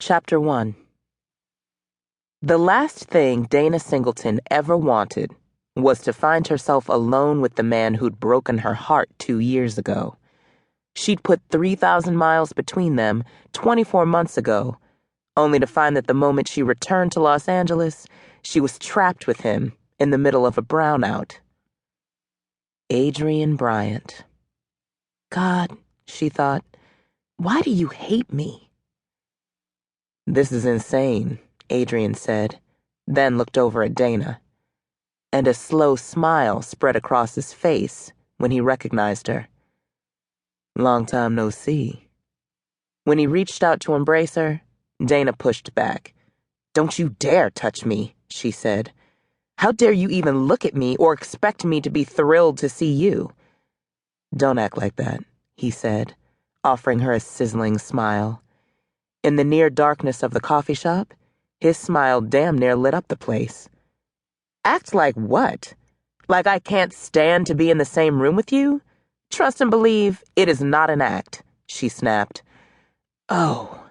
Chapter 1. The last thing Dana Singleton ever wanted was to find herself alone with the man who'd broken her heart 2 years ago. She'd put 3,000 miles between them 24 months ago, only to find that the moment she returned to Los Angeles, she was trapped with him in the middle of a brownout. Adrian Bryant. God, she thought, why do you hate me? This is insane, Adrian said, then looked over at Dana. And a slow smile spread across his face when he recognized her. Long time no see. When he reached out to embrace her, Dana pushed back. Don't you dare touch me, she said. How dare you even look at me or expect me to be thrilled to see you? Don't act like that, he said, offering her a sizzling smile. In the near darkness of the coffee shop, his smile damn near lit up the place. Act like what? Like I can't stand to be in the same room with you? Trust and believe it is not an act, she snapped. Oh,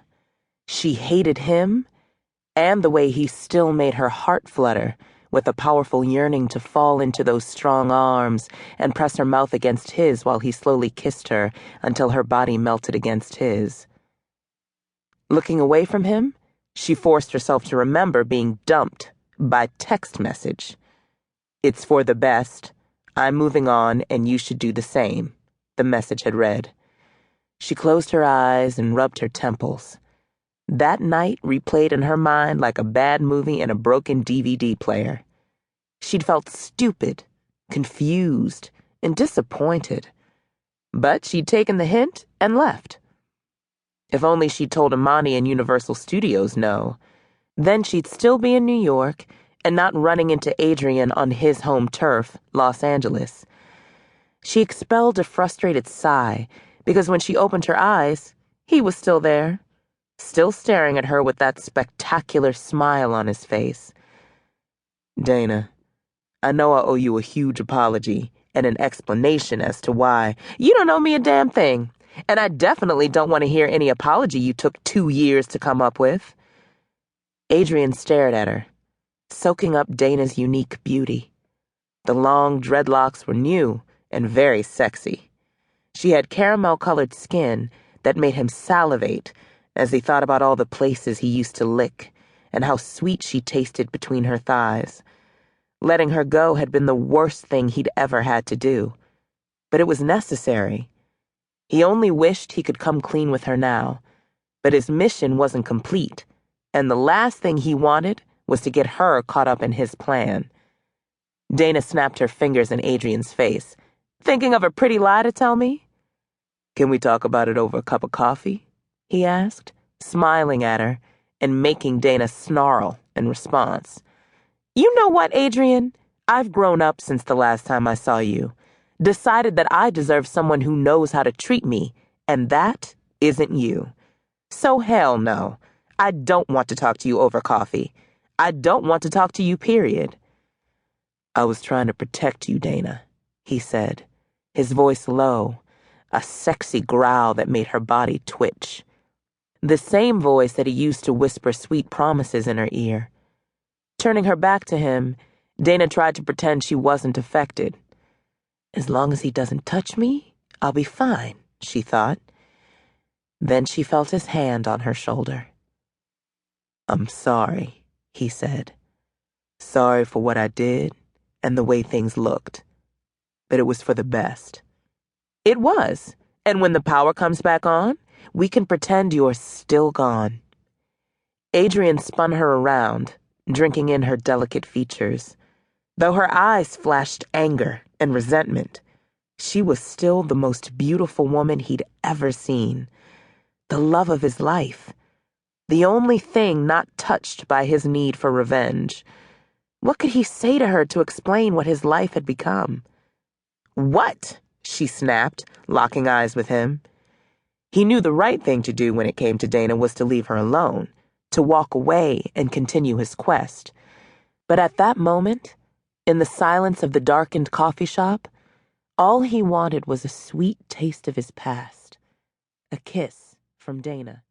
she hated him and the way he still made her heart flutter with a powerful yearning to fall into those strong arms and press her mouth against his while he slowly kissed her until her body melted against his. Looking away from him, she forced herself to remember being dumped by text message. It's for the best. I'm moving on and you should do the same, the message had read. She closed her eyes and rubbed her temples. That night replayed in her mind like a bad movie in a broken DVD player. She'd felt stupid, confused, and disappointed. But she'd taken the hint and left. If only she'd told Imani and Universal Studios no. Then she'd still be in New York and not running into Adrian on his home turf, Los Angeles. She expelled a frustrated sigh because when she opened her eyes, he was still there, still staring at her with that spectacular smile on his face. Dana, I know I owe you a huge apology and an explanation as to why. You don't owe me a damn thing. And I definitely don't want to hear any apology you took 2 years to come up with. Adrian stared at her, soaking up Dana's unique beauty. The long dreadlocks were new and very sexy. She had caramel-colored skin that made him salivate as he thought about all the places he used to lick and how sweet she tasted between her thighs. Letting her go had been the worst thing he'd ever had to do, but it was necessary. He only wished he could come clean with her now, but his mission wasn't complete, and the last thing he wanted was to get her caught up in his plan. Dana snapped her fingers in Adrian's face. Thinking of a pretty lie to tell me? Can we talk about it over a cup of coffee? He asked, smiling at her and making Dana snarl in response. You know what, Adrian? I've grown up since the last time I saw you. Decided that I deserve someone who knows how to treat me, and that isn't you. So hell no. I don't want to talk to you over coffee. I don't want to talk to you, period. I was trying to protect you, Dana, he said, his voice low, a sexy growl that made her body twitch. The same voice that he used to whisper sweet promises in her ear. Turning her back to him, Dana tried to pretend she wasn't affected. As long as he doesn't touch me, I'll be fine, she thought. Then she felt his hand on her shoulder. I'm sorry, he said. Sorry for what I did and the way things looked. But it was for the best. It was, and when the power comes back on, we can pretend you're still gone. Adrian spun her around, drinking in her delicate features. Though her eyes flashed anger and resentment, she was still the most beautiful woman he'd ever seen. The love of his life. The only thing not touched by his need for revenge. What could he say to her to explain what his life had become? What? She snapped, locking eyes with him. He knew the right thing to do when it came to Dana was to leave her alone, to walk away and continue his quest. But at that moment, in the silence of the darkened coffee shop, all he wanted was a sweet taste of his past, a kiss from Dana.